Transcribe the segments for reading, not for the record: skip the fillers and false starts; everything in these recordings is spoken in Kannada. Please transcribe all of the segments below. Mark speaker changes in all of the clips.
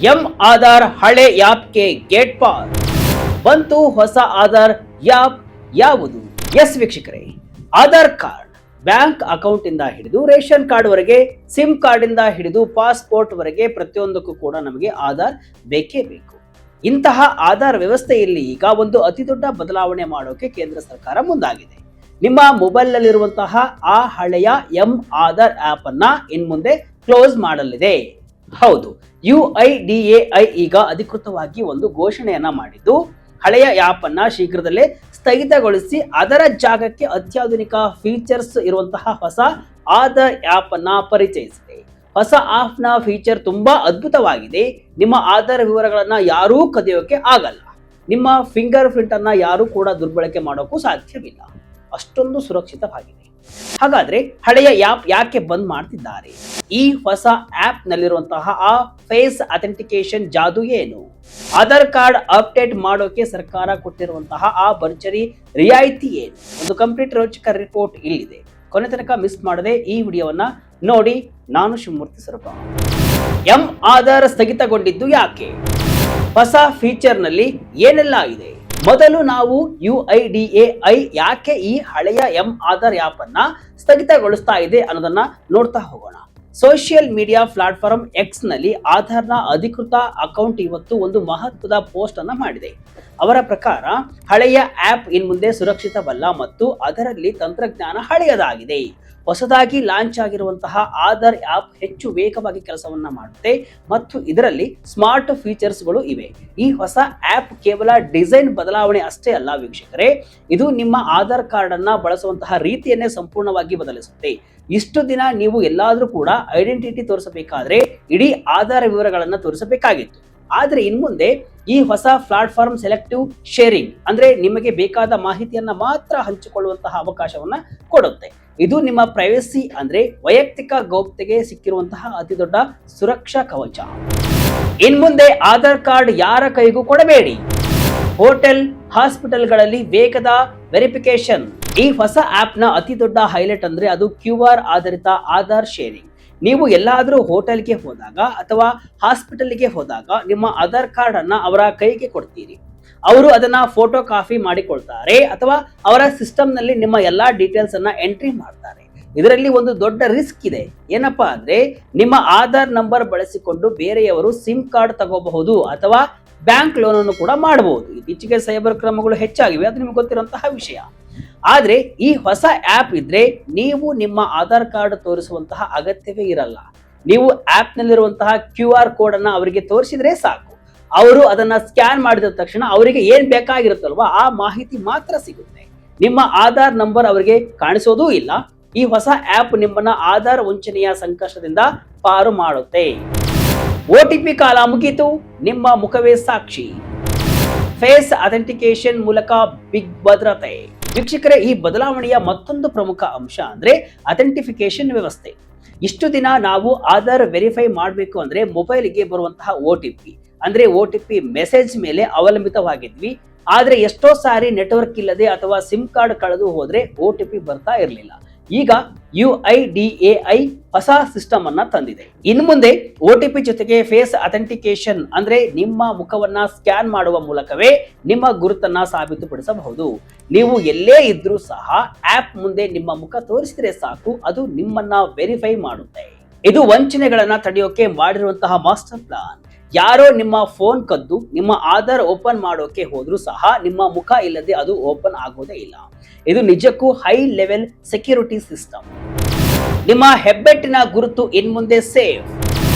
Speaker 1: ಎಂ ಆಧಾರ್ ಹಳೆ ಆಪ್ಗೆ ಗೇಟ್ ಪಾಸ್ ಬಂತು. ಹೊಸ ಆಧಾರ್ ಆಪ್ ಯಾವುದು? ಎಸ್ ವೀಕ್ಷಕರೇ, ಆಧಾರ್ ಕಾರ್ಡ್ ಬ್ಯಾಂಕ್ ಅಕೌಂಟ್ ಇಂದ ಹಿಡಿದು ರೇಷನ್ ಕಾರ್ಡ್ ವರೆಗೆ, ಸಿಮ್ ಕಾರ್ಡ್ ಇಂದ ಹಿಡಿದು ಪಾಸ್ಪೋರ್ಟ್ ವರೆಗೆ ಪ್ರತಿಯೊಂದಕ್ಕೂ ಕೂಡ ನಮಗೆ ಆಧಾರ್ ಬೇಕೇ ಬೇಕು. ಇಂತಹ ಆಧಾರ್ ವ್ಯವಸ್ಥೆಯಲ್ಲಿ ಈಗ ಒಂದು ಅತಿ ದೊಡ್ಡ ಬದಲಾವಣೆ ಮಾಡೋಕೆ ಕೇಂದ್ರ ಸರ್ಕಾರ ಮುಂದಾಗಿದೆ. ನಿಮ್ಮ ಮೊಬೈಲ್ ನಲ್ಲಿರುವಂತಹ ಆ ಹಳೆಯ ಎಂ ಆಧಾರ್ ಆಪ್ ಅನ್ನ ಇನ್ಮುಂದೆ ಕ್ಲೋಸ್ ಮಾಡಲಿದೆ. ಹೌದು, UIDAI ಈಗ ಅಧಿಕೃತವಾಗಿ ಒಂದು ಘೋಷಣೆಯನ್ನ ಮಾಡಿದ್ದು, ಹಳೆಯ ಆಪ್ ಅನ್ನ ಶೀಘ್ರದಲ್ಲೇ ಸ್ಥಗಿತಗೊಳಿಸಿ ಅದರ ಜಾಗಕ್ಕೆ ಅತ್ಯಾಧುನಿಕ ಫೀಚರ್ಸ್ ಇರುವಂತಹ ಹೊಸ ಆಧಾರ್ ಆಪ್ ಅನ್ನ ಪರಿಚಯಿಸಿದೆ. ಹೊಸ ಆಪ್ ನ ಫೀಚರ್ ತುಂಬಾ ಅದ್ಭುತವಾಗಿದೆ. ನಿಮ್ಮ ಆಧಾರ್ ವಿವರಗಳನ್ನ ಯಾರೂ ಕದಿಯೋಕೆ ಆಗಲ್ಲ. ನಿಮ್ಮ ಫಿಂಗರ್ ಪ್ರಿಂಟ್ ಅನ್ನ ಯಾರೂ ಕೂಡ ದುರ್ಬಳಕೆ ಮಾಡೋಕ್ಕೂ ಸಾಧ್ಯವಿಲ್ಲ. ಅಷ್ಟೊಂದು ಸುರಕ್ಷಿತವಾಗಿದೆ. ಹಾಗಾದ್ರೆ ಹಳೆಯ ಆಪ್ ಯಾಕೆ ಬಂದ್ ಮಾಡ್ತಿದ್ದಾರೆ? ಈ ಹೊಸ ಆಪ್ ನಲ್ಲಿರುವಂತಹ ಆ ಫೇಸ್ ಅಥೆಂಟಿಕೇಶನ್ ಜಾದು ಏನು? ಆಧಾರ್ ಕಾರ್ಡ್ ಅಪ್ಡೇಟ್ ಮಾಡೋಕೆ ಸರ್ಕಾರ ಕೊಟ್ಟಿರುವಂತಹ ಆ ಭರ್ಜರಿ ರಿಯಾಯಿತಿ ಏನು? ಒಂದು ಕಂಪ್ಲೀಟ್ ರೋಚಕ ರಿಪೋರ್ಟ್ ಇಲ್ಲಿದೆ. ಕೊನೆ ತನಕ ಮಿಸ್ ಮಾಡದೆ ಈ ವಿಡಿಯೋವನ್ನ ನೋಡಿ. ನಾನು ಶಿವಮೂರ್ತಿ ಸರಪ. ಎಂ ಆಧಾರ್ ಸ್ಥಗಿತಗೊಂಡಿದ್ದು ಯಾಕೆ? ಹೊಸ ಫೀಚರ್ ನಲ್ಲಿ ಏನೆಲ್ಲ ಇದೆ? ಮೊದಲು ನಾವು UIDAI ಯಾಕೆ ಈ ಹಳೆಯ ಎಂ ಆಧಾರ್ ಆಪ್ ಅನ್ನ ಸ್ಥಗಿತಗೊಳಿಸ್ತಾ ಇದೆ ಅನ್ನೋದನ್ನ ನೋಡ್ತಾ ಹೋಗೋಣ. ಸೋಷಿಯಲ್ ಮೀಡಿಯಾ ಪ್ಲಾಟ್ಫಾರ್ಮ್ ಎಕ್ಸ್ ನಲ್ಲಿ ಆಧಾರ್ನ ಅಧಿಕೃತ ಅಕೌಂಟ್ ಇವತ್ತು ಒಂದು ಮಹತ್ವದ ಪೋಸ್ಟ್ ಅನ್ನ ಮಾಡಿದೆ. ಅವರ ಪ್ರಕಾರ ಹಳೆಯ ಆಪ್ ಇನ್ಮುಂದೆ ಸುರಕ್ಷಿತವಲ್ಲ ಮತ್ತು ಅದರಲ್ಲಿ ತಂತ್ರಜ್ಞಾನ ಹಳೆಯದಾಗಿದೆ. ಹೊಸದಾಗಿ ಲಾಂಚ್ ಆಗಿರುವಂತಹ ಆಧಾರ್ ಆಪ್ ಹೆಚ್ಚು ವೇಗವಾಗಿ ಕೆಲಸವನ್ನ ಮಾಡುತ್ತೆ ಮತ್ತು ಇದರಲ್ಲಿ ಸ್ಮಾರ್ಟ್ ಫೀಚರ್ಸ್ಗಳು ಇವೆ. ಈ ಹೊಸ ಆಪ್ ಕೇವಲ ಡಿಸೈನ್ ಬದಲಾವಣೆ ಅಷ್ಟೇ ಅಲ್ಲ ವೀಕ್ಷಕರೇ, ಇದು ನಿಮ್ಮ ಆಧಾರ್ ಕಾರ್ಡ್ ಅನ್ನ ಬಳಸುವಂತಹ ರೀತಿಯನ್ನೇ ಸಂಪೂರ್ಣವಾಗಿ ಬದಲಿಸುತ್ತೆ. ಇಷ್ಟು ದಿನ ನೀವು ಎಲ್ಲಾದ್ರೂ ಕೂಡ ಐಡೆಂಟಿಟಿ ತೋರಿಸಬೇಕಾದ್ರೆ ಇಡೀ ಆಧಾರ್ ವಿವರಗಳನ್ನ ತೋರಿಸಬೇಕಾಗಿತ್ತು. ಆದ್ರೆ ಇನ್ಮುಂದೆ ಈ ಹೊಸ ಪ್ಲಾಟ್ಫಾರ್ಮ್ ಸೆಲೆಕ್ಟಿವ್ ಶೇರಿಂಗ್ ಅಂದ್ರೆ ನಿಮಗೆ ಬೇಕಾದ ಮಾಹಿತಿಯನ್ನ ಮಾತ್ರ ಹಂಚಿಕೊಳ್ಳುವಂತಹ ಅವಕಾಶವನ್ನ ಕೊಡುತ್ತೆ. ಇದು ನಿಮ್ಮ ಪ್ರೈವಸಿ ಅಂದ್ರೆ ವೈಯಕ್ತಿಕ ಗೌಪ್ಯತೆಗೆ ಸಿಕ್ಕಿರುವಂತಹ ಅತಿ ದೊಡ್ಡ ಸುರಕ್ಷಾ ಕವಚ. ಇನ್ಮುಂದೆ ಆಧಾರ್ ಕಾರ್ಡ್ ಯಾರ ಕೈಗೂ ಕೊಡಬೇಡಿ. ಹೋಟೆಲ್, ಹಾಸ್ಪಿಟಲ್ಗಳಲ್ಲಿ ವೇಗದ ವೆರಿಫಿಕೇಶನ್. ಈ ಹೊಸ ಆಪ್ ನ ಅತಿ ದೊಡ್ಡ ಹೈಲೈಟ್ ಅಂದ್ರೆ ಅದು QR ಆಧಾರಿತ ಆಧಾರ್ ಶೇರಿಂಗ್. ನೀವು ಎಲ್ಲಾದ್ರೂ ಹೋಟೆಲ್ಗೆ ಹೋದಾಗ ಅಥವಾ ಹಾಸ್ಪಿಟಲ್ಗೆ ಹೋದಾಗ ನಿಮ್ಮ ಆಧಾರ್ ಕಾರ್ಡ್ ಅನ್ನ ಅವರ ಕೈಗೆ ಕೊಡ್ತೀರಿ. ಅವರು ಅದನ್ನ ಫೋಟೋ ಕಾಪಿ ಮಾಡಿಕೊಳ್ತಾರೆ ಅಥವಾ ಅವರ ಸಿಸ್ಟಮ್ ನಲ್ಲಿ ನಿಮ್ಮ ಎಲ್ಲಾ ಡೀಟೇಲ್ಸ್ ಅನ್ನ ಎಂಟ್ರಿ ಮಾಡ್ತಾರೆ. ಇದರಲ್ಲಿ ಒಂದು ದೊಡ್ಡ ರಿಸ್ಕ್ ಇದೆ. ಏನಪ್ಪಾ ಅಂದ್ರೆ ನಿಮ್ಮ ಆಧಾರ್ ನಂಬರ್ ಬಳಸಿಕೊಂಡು ಬೇರೆಯವರು ಸಿಮ್ ಕಾರ್ಡ್ ತಗೋಬಹುದು ಅಥವಾ ಬ್ಯಾಂಕ್ ಲೋನ್ ಅನ್ನು ಕೂಡ ಮಾಡಬಹುದು. ಇತ್ತೀಚೆಗೆ ಸೈಬರ್ ಕ್ರಮಗಳು ಹೆಚ್ಚಾಗಿವೆ, ಅದು ನಿಮ್ಗೆ ಗೊತ್ತಿರುವಂತಹ ವಿಷಯ. ಆದ್ರೆ ಈ ಹೊಸ ಆಪ್ ಇದ್ರೆ ನೀವು ನಿಮ್ಮ ಆಧಾರ್ ಕಾರ್ಡ್ ತೋರಿಸುವಂತಹ ಅಗತ್ಯವೇ ಇರಲ್ಲ. ನೀವು ಆಪ್ ನಲ್ಲಿರುವಂತಹ QR ಕೋಡ್ ಅನ್ನ ಅವರಿಗೆ ತೋರಿಸಿದ್ರೆ ಸಾಕು. ಅವರು ಅದನ್ನ ಸ್ಕ್ಯಾನ್ ಮಾಡಿದ ತಕ್ಷಣ ಅವರಿಗೆ ಏನ್ ಬೇಕಾಗಿರುತ್ತಲ್ವಾ ಆ ಮಾಹಿತಿ ಮಾತ್ರ ಸಿಗುತ್ತೆ. ನಿಮ್ಮ ಆಧಾರ್ ನಂಬರ್ ಅವರಿಗೆ ಕಾಣಿಸೋದೂ ಇಲ್ಲ. ಈ ಹೊಸ ಆಪ್ ನಿಮ್ಮನ್ನ ಆಧಾರ್ ವಂಚನೆಯ ಸಂಕಷ್ಟದಿಂದ ಪಾರು ಮಾಡುತ್ತೆ. OTP ಕಾಲ ಮುಗಿತು, ನಿಮ್ಮ ಮುಖವೇ ಸಾಕ್ಷಿ. ಫೇಸ್ ಅಥೆಂಟಿಕೇಶನ್ ಮೂಲಕ ಬಿಗ್ ಭದ್ರತೆ. ವೀಕ್ಷಕರೇ, ಈ ಬದಲಾವಣೆಯ ಮತ್ತೊಂದು ಪ್ರಮುಖ ಅಂಶ ಅಂದ್ರೆ ಅಥೆಂಟಿಫಿಕೇಶನ್ ವ್ಯವಸ್ಥೆ. ಇಷ್ಟು ದಿನ ನಾವು ಆಧಾರ್ ವೆರಿಫೈ ಮಾಡಬೇಕು ಅಂದ್ರೆ ಮೊಬೈಲ್ಗೆ ಬರುವಂತಹ OTP ಅಂದ್ರೆ OTP ಮೆಸೇಜ್ ಮೇಲೆ ಅವಲಂಬಿತವಾಗಿದ್ವಿ. ಆದ್ರೆ ಎಷ್ಟೋ ಸಾರಿ ನೆಟ್ವರ್ಕ್ ಇಲ್ಲದೆ ಅಥವಾ ಸಿಮ್ ಕಾರ್ಡ್ ಕಳೆದು ಹೋದ್ರೆ OTP ಬರ್ತಾ ಇರಲಿಲ್ಲ. ಈಗ UIDAI ಹೊಸ ಸಿಸ್ಟಮ್ ಅನ್ನ ತಂದಿದೆ. ಇನ್ನು ಮುಂದೆ OTP ಜೊತೆಗೆ ಫೇಸ್ ಅಥೆಂಟಿಕೇಶನ್ ಅಂದ್ರೆ ನಿಮ್ಮ ಮುಖವನ್ನ ಸ್ಕ್ಯಾನ್ ಮಾಡುವ ಮೂಲಕವೇ ನಿಮ್ಮ ಗುರುತನ್ನ ಸಾಬೀತುಪಡಿಸಬಹುದು. ನೀವು ಎಲ್ಲೇ ಇದ್ರೂ ಸಹ ಆಪ್ ಮುಂದೆ ನಿಮ್ಮ ಮುಖ ತೋರಿಸಿದ್ರೆ ಸಾಕು, ಅದು ನಿಮ್ಮನ್ನ ವೆರಿಫೈ ಮಾಡುತ್ತೆ. ಇದು ವಂಚನೆಗಳನ್ನ ತಡೆಯೋಕೆ ಮಾಡಿರುವಂತಹ ಮಾಸ್ಟರ್ ಪ್ಲಾನ್. ಯಾರೋ ನಿಮ್ಮ ಫೋನ್ ಕದ್ದು ನಿಮ್ಮ ಆಧಾರ್ ಓಪನ್ ಮಾಡೋಕೆ ಹೋದ್ರೂ ಸಹ ನಿಮ್ಮ ಮುಖ ಇಲ್ಲದೆ ಅದು ಓಪನ್ ಆಗೋದೇ ಇಲ್ಲ. ಇದು ನಿಜಕ್ಕೂ ಹೈ ಲೆವೆಲ್ ಸೆಕ್ಯೂರಿಟಿ ಸಿಸ್ಟಮ್. ನಿಮ್ಮ ಹೆಬ್ಬೆಟ್ಟಿನ ಗುರುತು ಇನ್ಮುಂದೆ safe.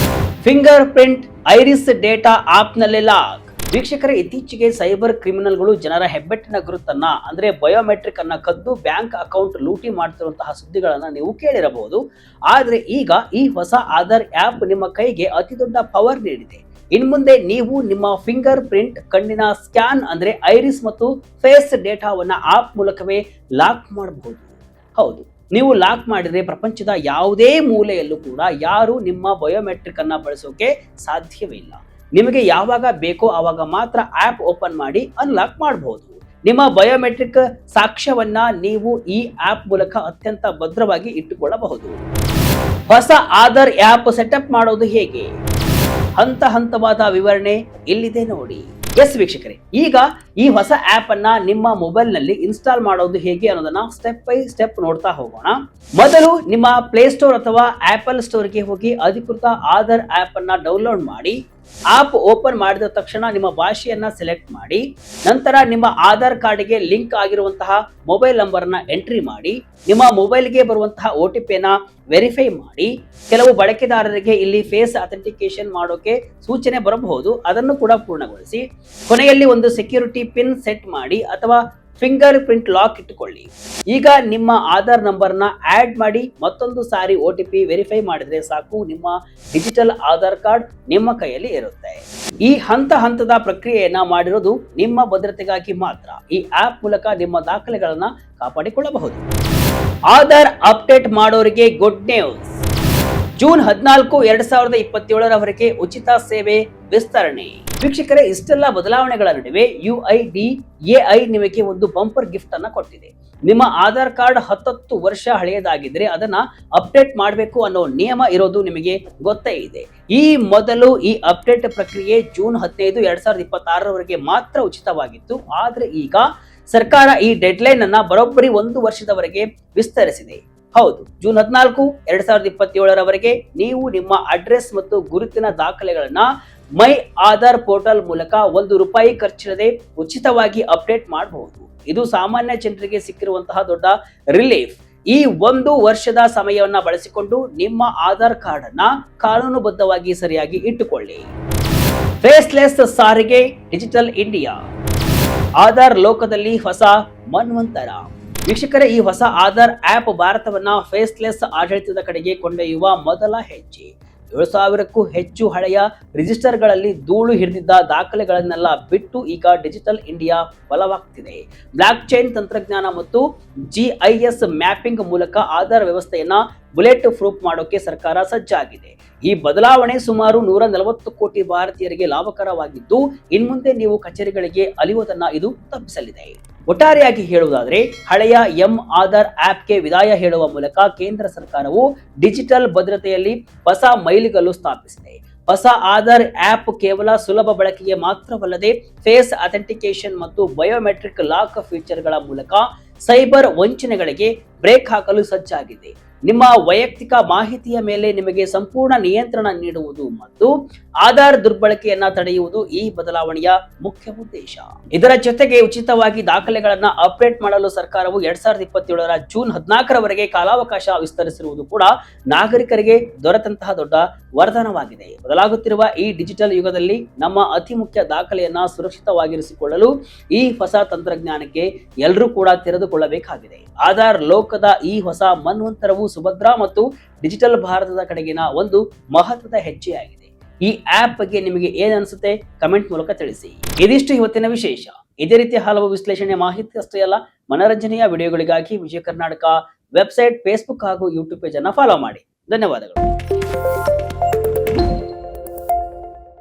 Speaker 1: Fingerprint, iris data app ನಲ್ಲಿ ಲಾಕ್. ವೀಕ್ಷಕರೇ, ಇತ್ತೀಚೆಗೆ ಸೈಬರ್ ಕ್ರಿಮಿನಲ್ಗಳು ಜನರ ಹೆಬ್ಬೆಟ್ಟಿನ ಗುರುತನ್ನ ಅಂದ್ರೆ ಬಯೋಮೆಟ್ರಿಕ್ ಅನ್ನ ಕದ್ದು ಬ್ಯಾಂಕ್ ಅಕೌಂಟ್ ಲೂಟಿ ಮಾಡ್ತಿರುವಂತಹ ಸುದ್ದಿಗಳನ್ನ ನೀವು ಕೇಳಿರಬಹುದು. ಆದ್ರೆ ಈಗ ಈ ಹೊಸ ಆಧಾರ್ ಆಪ್ ನಿಮ್ಮ ಕೈಗೆ ಅತಿ ದೊಡ್ಡ ಪವರ್ ನೀಡಿದೆ. ಇನ್ಮುಂದೆ ನೀವು ನಿಮ್ಮ ಫಿಂಗರ್ ಪ್ರಿಂಟ್, ಕಣ್ಣಿನ ಸ್ಕ್ಯಾನ್ ಅಂದ್ರೆ ಐರಿಸ್ ಮತ್ತು ಫೇಸ್ ಡೇಟಾವನ್ನ ಆಪ್ ಮೂಲಕವೇ ಲಾಕ್ ಮಾಡಬಹುದು. ಹೌದು, ನೀವು ಲಾಕ್ ಮಾಡಿದ್ರೆ ಪ್ರಪಂಚದ ಯಾವುದೇ ಮೂಲೆಯಲ್ಲೂ ಕೂಡ ಯಾರು ನಿಮ್ಮ ಬಯೋಮೆಟ್ರಿಕ್ ಅನ್ನ ಬಳಸೋಕೆ ಸಾಧ್ಯವಿಲ್ಲ. ನಿಮಗೆ ಯಾವಾಗ ಬೇಕೋ ಆವಾಗ ಮಾತ್ರ ಆಪ್ ಓಪನ್ ಮಾಡಿ ಅನ್ಲಾಕ್ ಮಾಡಬಹುದು. ನಿಮ್ಮ ಬಯೋಮೆಟ್ರಿಕ್ ಸಾಕ್ಷ್ಯವನ್ನ ನೀವು ಈ ಆಪ್ ಮೂಲಕ ಅತ್ಯಂತ ಭದ್ರವಾಗಿ ಇಟ್ಟುಕೊಳ್ಳಬಹುದು. ಹೊಸ ಆಧಾರ್ ಆಪ್ ಸೆಟಪ್ ಮಾಡೋದು ಹೇಗೆ? ಹಂತ ಹಂತವಾದ ವಿವರಣೆ ಇಲ್ಲಿದೆ ನೋಡಿ. ಎಸ್ ವೀಕ್ಷಕರೇ, ಈಗ ಈ ಹೊಸ ಆಪ್ ಅನ್ನ ನಿಮ್ಮ ಮೊಬೈಲ್ ನಲ್ಲಿ ಇನ್ಸ್ಟಾಲ್ ಮಾಡೋದು ಹೇಗೆ ಅನ್ನೋದನ್ನ ಸ್ಟೆಪ್ ಬೈ ಸ್ಟೆಪ್ ನೋಡ್ತಾ ಹೋಗೋಣ. ಮೊದಲು ನಿಮ್ಮ ಪ್ಲೇ ಸ್ಟೋರ್ ಅಥವಾ ಆಪಲ್ ಸ್ಟೋರ್ಗೆ ಹೋಗಿ ಅಧಿಕೃತ ಆಧಾರ್ ಆಪ್ ಅನ್ನ ಡೌನ್ಲೋಡ್ ಮಾಡಿ. ಆಪ್ ಓಪನ್ ಮಾಡಿದ ತಕ್ಷಣ ನಿಮ್ಮ ಭಾಷೆಯನ್ನ ಸೆಲೆಕ್ಟ್ ಮಾಡಿ. ನಂತರ ನಿಮ್ಮ ಆಧಾರ್ ಕಾರ್ಡ್ಗೆ ಲಿಂಕ್ ಆಗಿರುವಂತಹ ಮೊಬೈಲ್ ನಂಬರ್ ಅನ್ನ ಎಂಟ್ರಿ ಮಾಡಿ. ನಿಮ್ಮ ಮೊಬೈಲ್ಗೆ ಬರುವಂತಹ OTP ನ ವೆರಿಫೈ ಮಾಡಿ. ಕೆಲವು ಬಳಕೆದಾರರಿಗೆ ಇಲ್ಲಿ ಫೇಸ್ ಅಥೆಂಟಿಕೇಶನ್ ಮಾಡೋಕೆ ಸೂಚನೆ ಬರಬಹುದು, ಅದನ್ನು ಕೂಡ ಪೂರ್ಣಗೊಳಿಸಿ. ಕೊನೆಯಲ್ಲಿ ಒಂದು ಸೆಕ್ಯೂರಿಟಿ ಪಿನ್ ಸೆಟ್ ಮಾಡಿ ಅಥವಾ ಫಿಂಗರ್ ಪ್ರಿಂಟ್ ಲಾಕ್ ಇಟ್ಟುಕೊಳ್ಳಿ. ಈಗ ನಿಮ್ಮ ಆಧಾರ್ ನಂಬರ್ನ ಆಡ್ ಮಾಡಿ ಮತ್ತೊಂದು ಸಾರಿ OTP ವೆರಿಫೈ ಮಾಡಿದ್ರೆ ಸಾಕು, ನಿಮ್ಮ ಡಿಜಿಟಲ್ ಆಧಾರ್ ಕಾರ್ಡ್ ನಿಮ್ಮ ಕೈಯಲ್ಲಿ ಇರುತ್ತೆ. ಈ ಹಂತ ಹಂತದ ಪ್ರಕ್ರಿಯೆಯನ್ನ ಮಾಡಿರೋದು ನಿಮ್ಮ ಭದ್ರತೆಗಾಗಿ ಮಾತ್ರ. ಈ ಆಪ್ ಮೂಲಕ ನಿಮ್ಮ ದಾಖಲೆಗಳನ್ನ ಕಾಪಾಡಿಕೊಳ್ಳಬಹುದು. ಆಧಾರ್ ಅಪ್ಡೇಟ್ ಮಾಡೋರಿಗೆ ಗುಡ್ ನ್ಯೂಸ್. ಜೂನ್ 14, 2027 ಉಚಿತ ಸೇವೆ ವಿಸ್ತರಣೆ. ವೀಕ್ಷಕರೇ, ಇಷ್ಟೆಲ್ಲ ಬದಲಾವಣೆಗಳ ನಡುವೆ UIDAI ನಿಮಗೆ ಒಂದು ಬಂಪರ್ ಗಿಫ್ಟ್ ಅನ್ನ ಕೊಟ್ಟಿದೆ. ನಿಮ್ಮ ಆಧಾರ್ ಕಾರ್ಡ್ 10 ವರ್ಷ ಹಳೆಯದಾಗಿದ್ರೆ ಅದನ್ನ ಅಪ್ಡೇಟ್ ಮಾಡಬೇಕು ಅನ್ನೋ ನಿಯಮ ಇರೋದು ನಿಮಗೆ ಗೊತ್ತೇ ಇದೆ. ಈ ಮೊದಲು ಈ ಅಪ್ಡೇಟ್ ಪ್ರಕ್ರಿಯೆ ಜೂನ್ 15, 2026 ಮಾತ್ರ ಉಚಿತವಾಗಿತ್ತು. ಆದ್ರೆ ಈಗ ಸರ್ಕಾರ ಈ ಡೆಡ್ಲೈನ್ ಅನ್ನ ಬರೋಬ್ಬರಿ 1 ವರ್ಷದವರೆಗೆ ವಿಸ್ತರಿಸಿದೆ. ಹೌದು, ಜೂನ್ 14, 2027 ನೀವು ನಿಮ್ಮ ಅಡ್ರೆಸ್ ಮತ್ತು ಗುರುತಿನ ದಾಖಲೆಗಳನ್ನ ಮೈ ಆಧಾರ್ ಪೋರ್ಟಲ್ ಮೂಲಕ ₹1 ಖರ್ಚಿಲ್ಲದೆ ಉಚಿತವಾಗಿ ಅಪ್ಡೇಟ್ ಮಾಡಬಹುದು. ಇದು ಸಾಮಾನ್ಯ ಜನರಿಗೆ ಸಿಕ್ಕಿರುವಂತಹ ದೊಡ್ಡ ರಿಲೀಫ್. ಈ 1 ವರ್ಷದ ಸಮಯವನ್ನ ಬಳಸಿಕೊಂಡು ನಿಮ್ಮ ಆಧಾರ್ ಕಾರ್ಡ್ ಅನ್ನ ಕಾನೂನುಬದ್ಧವಾಗಿ ಸರಿಯಾಗಿ ಇಟ್ಟುಕೊಳ್ಳಿ. ಫೇಸ್ಲೆಸ್ ಸಾರಿಗೆ, ಡಿಜಿಟಲ್ ಇಂಡಿಯಾ. ಆಧಾರ್ ಲೋಕದಲ್ಲಿ ಹೊಸ ಮನ್ವಂತರ. ವೀಕ್ಷಕರೇ, ಈ ಹೊಸ ಆಧಾರ್ ಆಪ್ ಭಾರತವನ್ನ ಫೇಸ್ಲೆಸ್ ಆಡಳಿತದ ಕಡೆಗೆ ಕೊಂಡೊಯ್ಯುವ ಮೊದಲ ಹೆಜ್ಜೆ. 7,000ಕ್ಕೂ ಹೆಚ್ಚು ಹಳೆಯ ರಿಜಿಸ್ಟರ್ಗಳಲ್ಲಿ ಧೂಳು ಹಿಡಿದಿದ್ದ ದಾಖಲೆಗಳನ್ನೆಲ್ಲ ಬಿಟ್ಟು ಈಗ ಡಿಜಿಟಲ್ ಇಂಡಿಯಾ ಬಲವಾಗ್ತಿದೆ. ಬ್ಲಾಕ್ ಚೈನ್ ತಂತ್ರಜ್ಞಾನ ಮತ್ತು GIS ಮ್ಯಾಪಿಂಗ್ ಮೂಲಕ ಆಧಾರ್ ವ್ಯವಸ್ಥೆಯನ್ನ ಬುಲೆಟ್ ಪ್ರೂಫ್ ಮಾಡೋಕೆ ಸರ್ಕಾರ ಸಜ್ಜಾಗಿದೆ. ಈ ಬದಲಾವಣೆ ಸುಮಾರು 140 ಕೋಟಿ ಭಾರತೀಯರಿಗೆ ಲಾಭಕರವಾಗಿದ್ದು, ಇನ್ಮುಂದೆ ನೀವು ಕಚೇರಿಗಳಿಗೆ ಅಲಿಯುವುದನ್ನ ಇದು ತಪ್ಪಿಸಲಿದೆ. ಒಟ್ಟಾರೆಯಾಗಿ ಹೇಳುವುದಾದರೆ, ಹಳೆಯ ಆಧಾರ್ ಆಪ್ಗೆ ವಿದಾಯ ಹೇಳುವ ಮೂಲಕ ಕೇಂದ್ರ ಸರ್ಕಾರವು ಡಿಜಿಟಲ್ ಭದ್ರತೆಯಲ್ಲಿ ಹೊಸ ಮೈಲಿಗಲ್ಲು ಸ್ಥಾಪಿಸಿದೆ. ಹೊಸ ಆಧಾರ್ ಆಪ್ ಕೇವಲ ಸುಲಭ ಬಳಕೆಗೆ ಮಾತ್ರವಲ್ಲದೆ ಫೇಸ್ ಅಥೆಂಟಿಕೇಶನ್ ಮತ್ತು ಬಯೋಮೆಟ್ರಿಕ್ ಲಾಕ್ ಫೀಚರ್ಗಳ ಮೂಲಕ ಸೈಬರ್ ವಂಚನೆಗಳಿಗೆ ಬ್ರೇಕ್ ಹಾಕಲು ಸಜ್ಜಾಗಿದೆ. ನಿಮ್ಮ ವೈಯಕ್ತಿಕ ಮಾಹಿತಿಯ ಮೇಲೆ ನಿಮಗೆ ಸಂಪೂರ್ಣ ನಿಯಂತ್ರಣ ನೀಡುವುದು ಮತ್ತು ಆಧಾರ್ ದುರ್ಬಳಕೆಯನ್ನ ತಡೆಯುವುದು ಈ ಬದಲಾವಣೆಯ ಮುಖ್ಯ ಉದ್ದೇಶ. ಇದರ ಜೊತೆಗೆ ಉಚಿತವಾಗಿ ದಾಖಲೆಗಳನ್ನ ಅಪ್ಡೇಟ್ ಮಾಡಲು ಸರ್ಕಾರವು 2027 ಜೂನ್ 14 ಕಾಲಾವಕಾಶ ವಿಸ್ತರಿಸಿರುವುದು ಕೂಡ ನಾಗರಿಕರಿಗೆ ದೊರೆತಂತಹ ದೊಡ್ಡ ವರದಾನವಾಗಿದೆ. ಬದಲಾಗುತ್ತಿರುವ ಈ ಡಿಜಿಟಲ್ ಯುಗದಲ್ಲಿ ನಮ್ಮ ಅತಿ ಮುಖ್ಯ ದಾಖಲೆಯನ್ನ ಸುರಕ್ಷಿತವಾಗಿರಿಸಿಕೊಳ್ಳಲು ಈ ಹೊಸ ತಂತ್ರಜ್ಞಾನಕ್ಕೆ ಎಲ್ಲರೂ ಕೂಡ ತೆರೆದುಕೊಳ್ಳಬೇಕಾಗಿದೆ. ಆಧಾರ್ ಲೋಕದ ಈ ಹೊಸ ಮನ್ವಂತರವು ಸುಭದ್ರ ಮತ್ತು ಡಿಜಿಟಲ್ ಭಾರತದ ಕಡೆಗಿನ ಒಂದು ಮಹತ್ವದ ಹೆಜ್ಜೆಯಾಗಿದೆ. ಈ ಆಪ್ ಬಗ್ಗೆ ನಿಮಗೆ ಏನ್ ಅನ್ಸುತ್ತೆ ಕಮೆಂಟ್ ಮೂಲಕ ತಿಳಿಸಿ. ಇದಿಷ್ಟು ಇವತ್ತಿನ ವಿಶೇಷ. ಇದೇ ರೀತಿ ಹಲವು ವಿಶ್ಲೇಷಣೆ ಮಾಹಿತಿ ಅಷ್ಟೇ ಅಲ್ಲ, ಮನರಂಜನೆಯ ವಿಡಿಯೋಗಳಿಗಾಗಿ ವಿಜಯ ಕರ್ನಾಟಕ ವೆಬ್ಸೈಟ್, ಫೇಸ್ಬುಕ್ ಹಾಗೂ ಯೂಟ್ಯೂಬ್ ಪೇಜ್ ಅನ್ನು ಫಾಲೋ ಮಾಡಿ. ಧನ್ಯವಾದಗಳು.